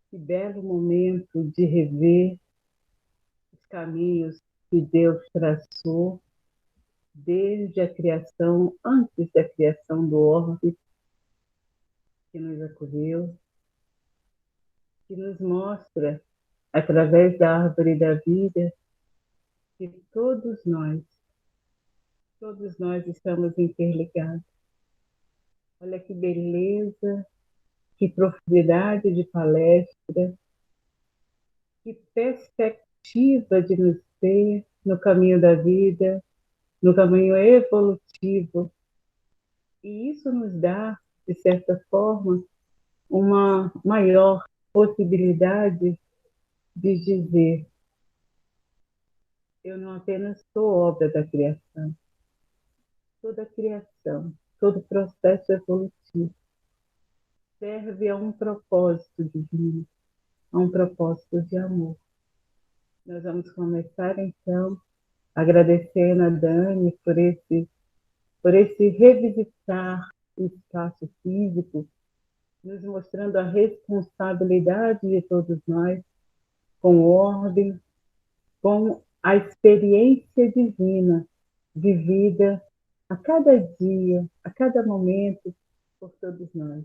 que belo momento de rever os caminhos que Deus traçou desde a criação, antes da criação do orbe, que nos acolheu, que nos mostra, através da árvore da vida, que todos nós estamos interligados. Olha que beleza, que profundidade de palestra, que perspectiva de nos ter no caminho da vida, no caminho evolutivo. E isso nos dá, de certa forma, uma maior possibilidade de dizer: eu não apenas sou obra da criação, toda criação, todo processo evolutivo serve a um propósito divino, a um propósito de amor. Nós vamos começar, então, agradecendo a Dani por esse revisitar o espaço físico, nos mostrando a responsabilidade de todos nós com ordem, com a experiência divina vivida a cada dia, a cada momento, por todos nós,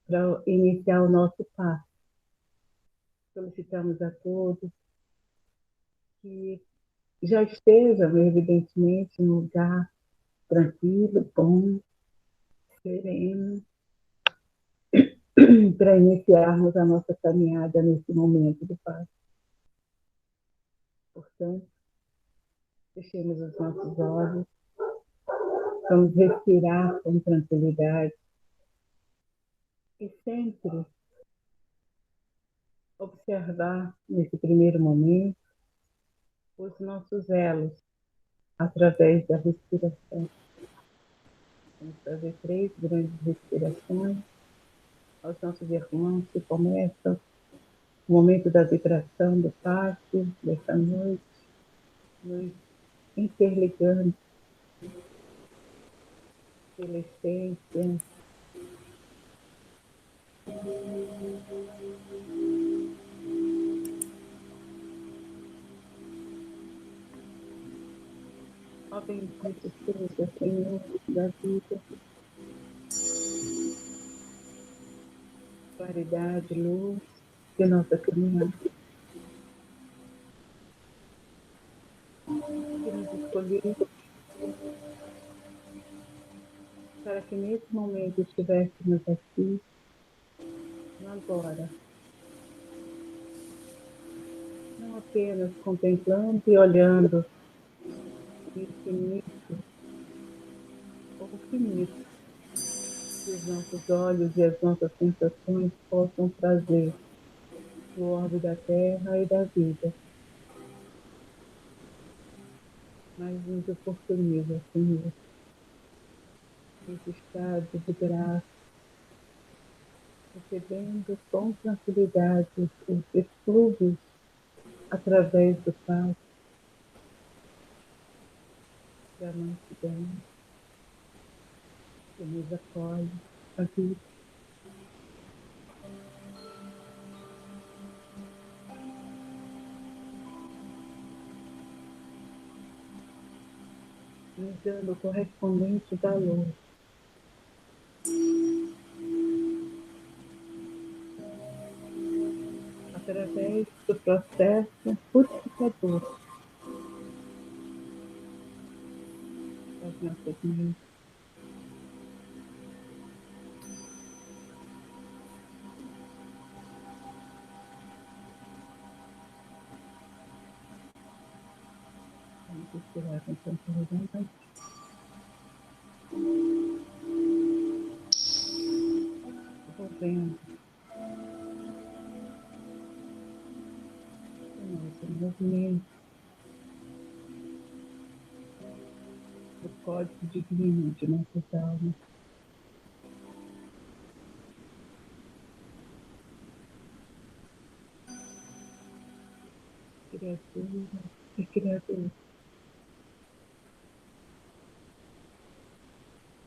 para iniciar o nosso passo. Solicitamos a todos que já estejam, evidentemente, num lugar tranquilo, bom, sereno, para iniciarmos a nossa caminhada nesse momento do passo. Portanto, fechemos os nossos olhos, vamos respirar com tranquilidade e sempre observar, nesse primeiro momento, os nossos elos através da respiração. Vamos fazer 3 grandes respirações aos nossos irmãos que começam o momento da vibração do passe dessa noite, nos interligando pela essência, ó bendito seja, Senhor da vida, claridade, luz de nossa caminhada, que nos escolheu para que nesse momento estivéssemos aqui, no agora, não apenas contemplando e olhando o infinito ou o finito que os nossos olhos e as nossas sensações possam trazer no orbe da terra e da vida, mas nos oportuniza, Senhor, esse estado de graça, recebendo com tranquilidade os eflúvios através do Pai, da mansidão, que nos acolhe a vida. Nos dando o correspondente valor, através do processo purificador das nossas mentes. Vamos respirar com tranquilidade. Envolvendo o nosso movimento, o código divino de nossas almas. Criatura e criatura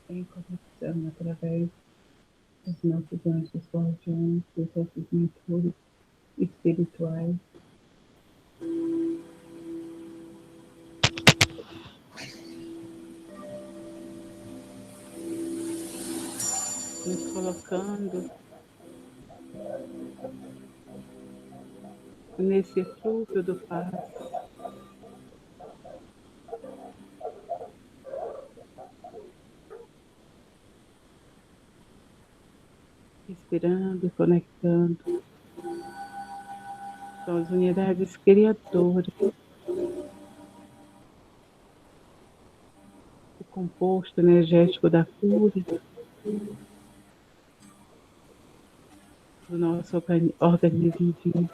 em conexão através dos nossos anjos guardiões, dos nossos mentores espirituais. Nos colocando nesse fluxo do paz, respirando e conectando com as unidades criadoras, o composto energético da cura, do nosso organismo vivo.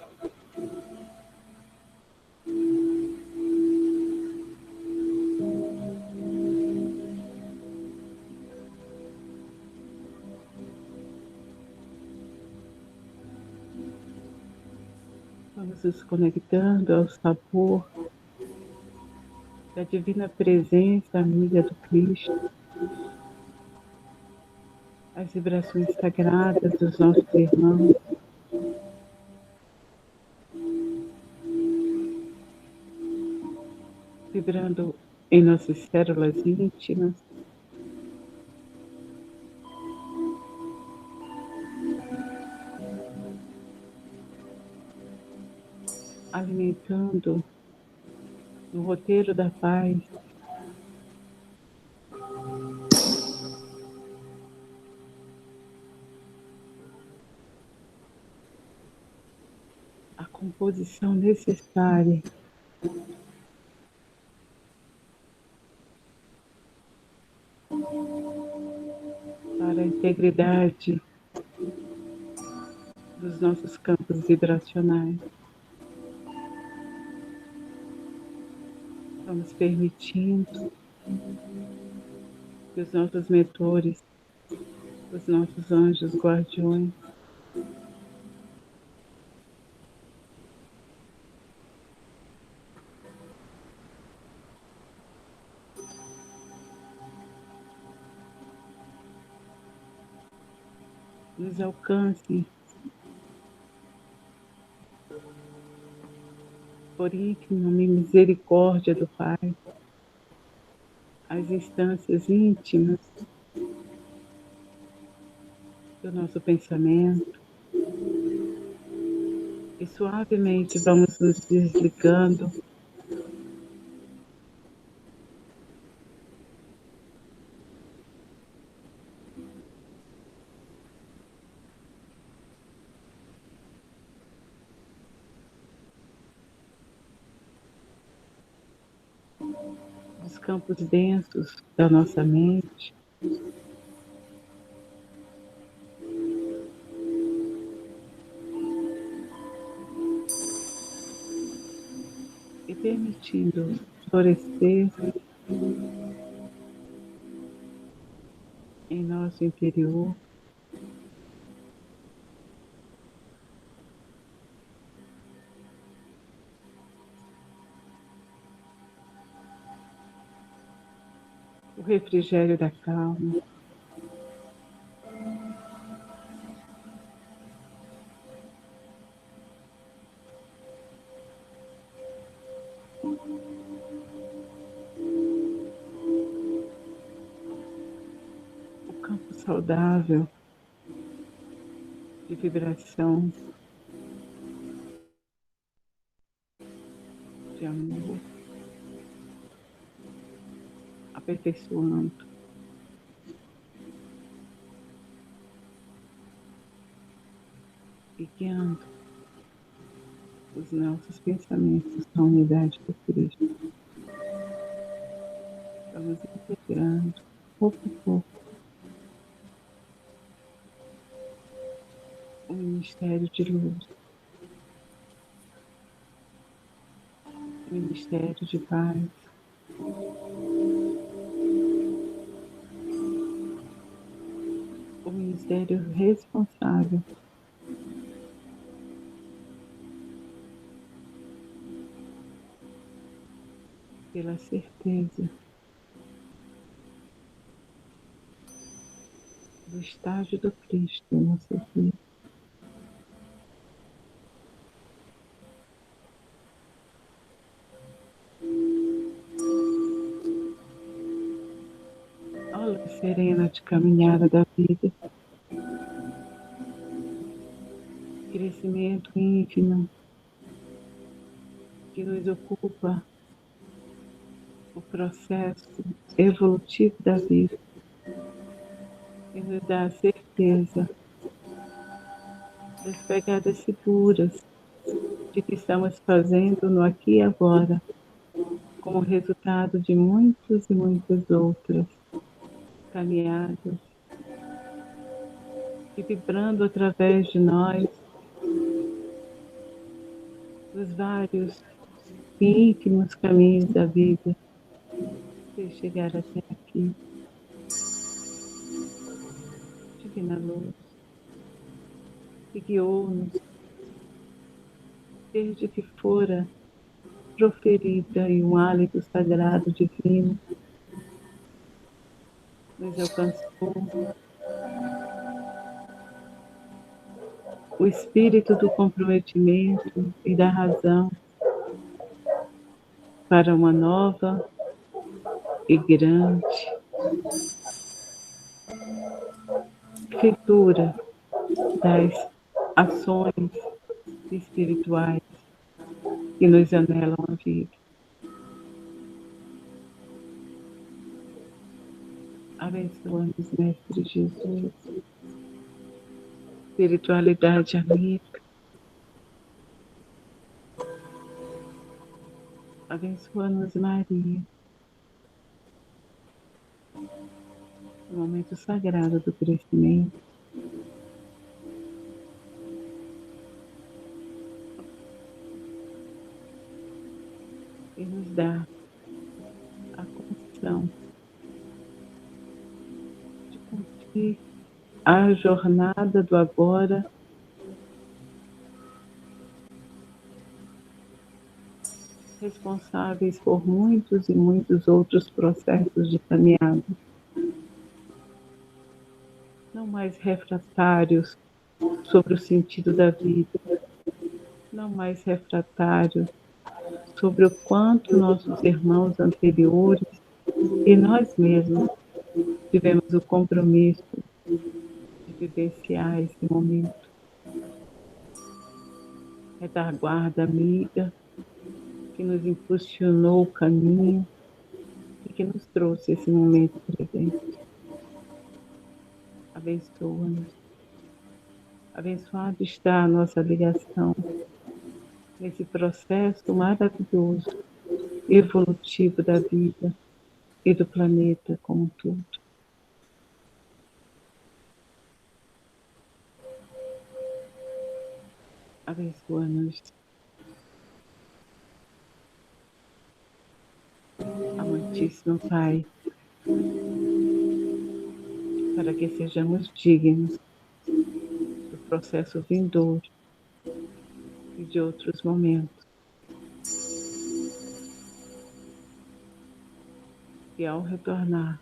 Vamos nos conectando ao sabor da divina presença amiga do Cristo, as vibrações sagradas dos nossos irmãos, vibrando em nossas células íntimas, alimentando no roteiro da paz, a composição necessária para a integridade dos nossos campos vibracionais. Vamos permitindo que os nossos mentores, os nossos anjos guardiões, nos alcancem por íntima misericórdia do Pai, as instâncias íntimas do nosso pensamento, e suavemente vamos nos desligando dos campos densos da nossa mente, e permitindo florescer em nosso interior o refrigério da calma, o campo saudável de vibração, de amor, aperfeiçoando e guiando os nossos pensamentos na unidade do Cristo. Vamos integrando, pouco a pouco, o Ministério de Luz, o Ministério de Paz, o Ministério responsável pela certeza do estágio do Cristo em nossa vida. Olha serena de caminhada da vida, crescimento ínfimo que nos ocupa o processo evolutivo da vida e nos dá a certeza das pegadas seguras de que estamos fazendo no aqui e agora, como resultado de muitas e muitas outras caminhadas, e vibrando através de nós os vários e íntimos caminhos da vida, até chegar até aqui. Divina Luz, que guiou-nos desde que fora proferida em um hálito sagrado divino, nos alcançou o espírito do comprometimento e da razão para uma nova e grande feitura das ações espirituais que nos anelam a vida. Abençoa-nos, Mestre Jesus, espiritualidade amiga. Abençoa-nos, Maria, no momento sagrado do crescimento. E nos dá a condição de cumprir a jornada do agora, responsáveis por muitos e muitos outros processos de caminhada. Não mais refratários sobre o sentido da vida, não mais refratários sobre o quanto nossos irmãos anteriores e nós mesmos tivemos o compromisso de vivenciar esse momento. Retaguarda amiga, que nos impulsionou o caminho e que nos trouxe esse momento presente. Abençoa-nos. Abençoado está a nossa ligação nesse processo maravilhoso, evolutivo da vida e do planeta como um todo. Abençoa-nos, amantíssimo Pai, para que sejamos dignos do processo vindouro e de outros momentos. E ao retornar,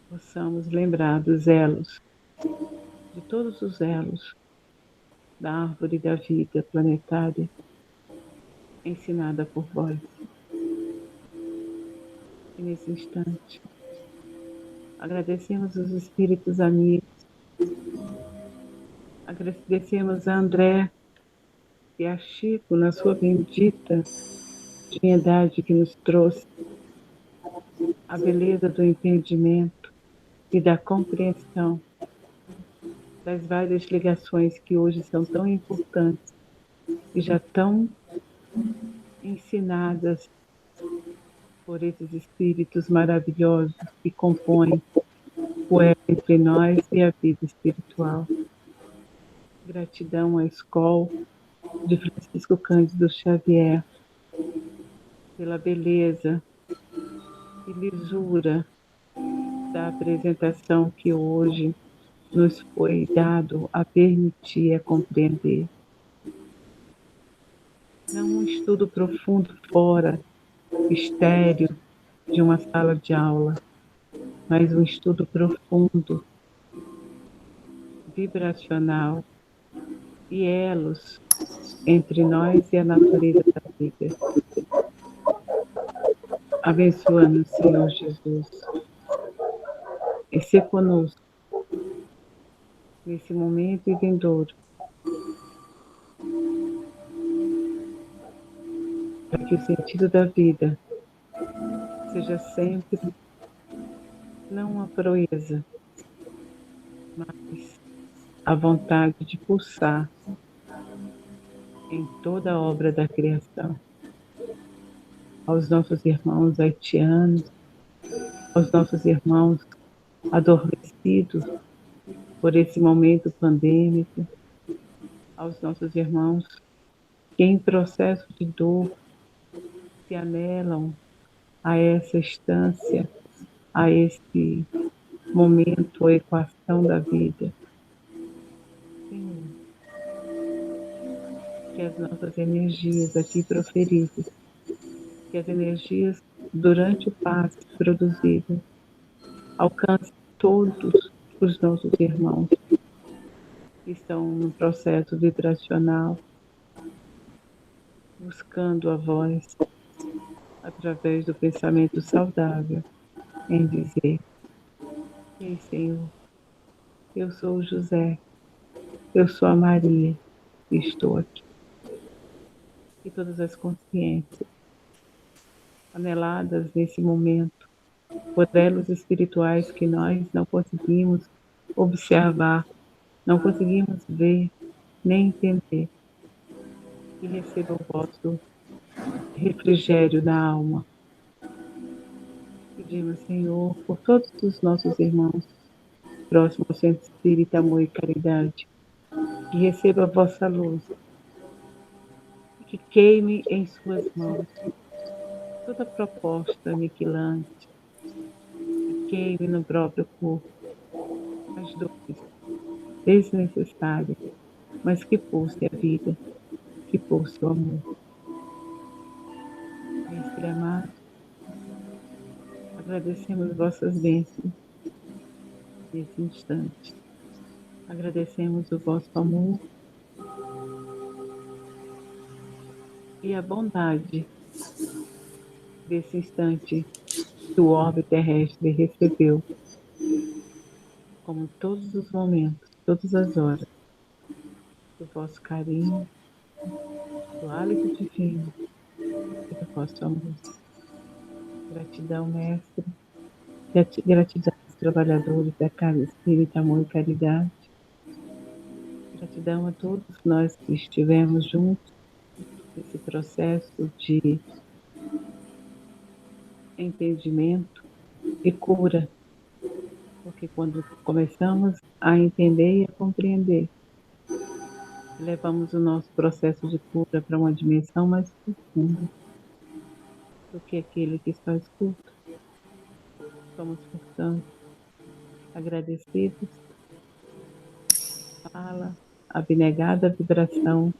possamos lembrar dos elos, de todos os elos da árvore da vida planetária ensinada por vós. E nesse instante, agradecemos os espíritos amigos, agradecemos a André e a Chico na sua bendita divindade que nos trouxe a beleza do entendimento e da compreensão das várias ligações que hoje são tão importantes e já tão ensinadas por esses espíritos maravilhosos que compõem o elo entre nós e a vida espiritual. Gratidão à escola de Francisco Cândido Xavier pela beleza e lisura da apresentação que hoje nos foi dado a permitir e a compreender. Não um estudo profundo fora, estéril, de uma sala de aula, mas um estudo profundo, vibracional e elos entre nós e a natureza da vida. Abençoa-nos, Senhor Jesus, e ser conosco nesse momento e vindouro, para que o sentido da vida seja sempre não uma proeza, mas a vontade de pulsar em toda a obra da criação. Aos nossos irmãos haitianos, aos nossos irmãos adormecidos por esse momento pandêmico, aos nossos irmãos que em processo de dor se anelam a essa instância, a esse momento, a equação da vida. Senhor, que as nossas energias aqui proferidas, que as energias durante o passe produzidas alcancem todos os nossos irmãos que estão no processo vibracional, buscando a voz através do pensamento saudável, em dizer: ei, Senhor, eu sou o José, eu sou a Maria, e estou aqui. E todas as consciências aneladas nesse momento por elos espirituais que nós não conseguimos observar, não conseguimos ver, nem entender. E receba o vosso refrigério da alma. Pedimos, Senhor, por todos os nossos irmãos próximos ao Centro Espírita Amor e Caridade, que receba a vossa luz e que queime em suas mãos toda proposta aniquilante, que queime no próprio corpo as dores desnecessárias, mas que pulse a vida, que pulse o amor. Mestre amado, agradecemos vossas bênçãos nesse instante. Agradecemos o vosso amor e a bondade desse instante que o orbe terrestre recebeu, como todos os momentos, todas as horas, do vosso carinho, do hálito divino e do vosso amor. Gratidão, Mestre. Gratidão aos trabalhadores da Casa Espírita Amor e Caridade. Gratidão a todos nós que estivemos juntos nesse processo de entendimento e cura. Porque quando começamos a entender e a compreender, levamos o nosso processo de cura para uma dimensão mais profunda do que aquele que só escuta. Somos, portanto, agradecidos. Fala a abnegada vibração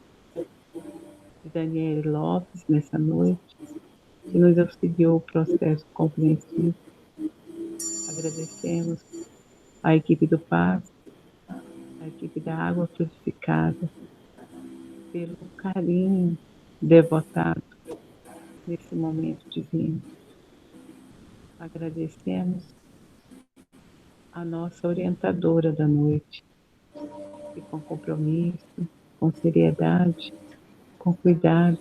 de Daniele Lopes nessa noite, que nos auxiliou o processo compreensivo. Agradecemos a equipe do Paz, a equipe da Água Frutificada, pelo carinho devotado nesse momento divino. Agradecemos a nossa orientadora da noite, que com compromisso, com seriedade, com cuidado,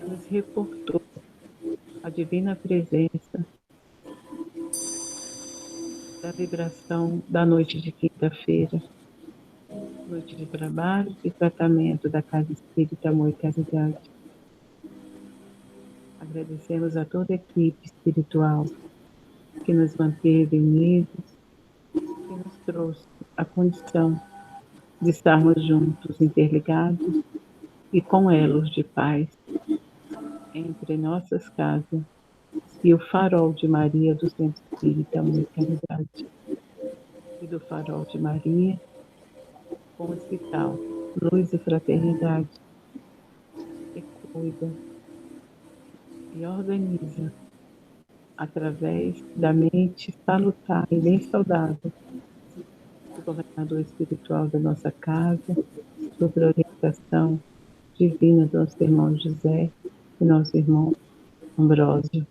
nos reportou a divina presença da vibração da noite de quinta-feira, noite de trabalho e tratamento da Casa Espírita Amor e Caridade. Agradecemos a toda a equipe espiritual que nos manteve unidos, que nos trouxe a condição de estarmos juntos, interligados e com elos de paz entre nossas casas e o farol de Maria do Centro Espírita Amor e Caridade, e do farol de Maria com o Hospital Luz e Fraternidade, que cuida e organiza através da mente salutar e bem saudável do governador espiritual da nossa casa, sob a orientação divina do nosso irmão José e nosso irmão Ambrósio.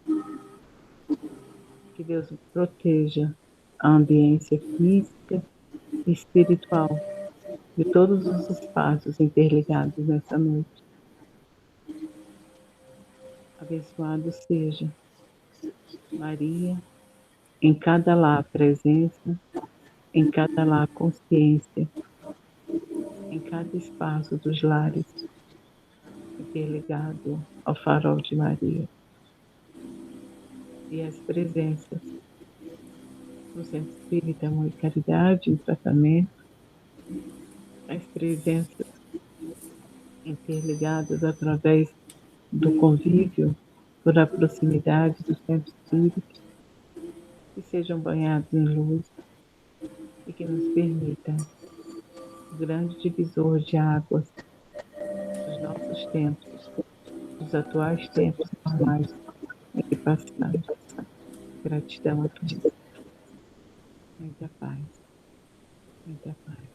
Que Deus proteja a ambiência física e espiritual de todos os espaços interligados nessa noite. Abençoado seja Maria, em cada lar presença, em cada lar consciência, em cada espaço dos lares interligado ao farol de Maria. E as presenças no Centro Espírita Amor e Caridade, em tratamento, as presenças interligadas através do convívio, por a proximidade do Centro Espírita, que sejam banhados em luz e que nos permita o grande divisor de águas dos nossos tempos, dos atuais tempos normais e passados. Gratidão a todos. Muita paz. Muita paz.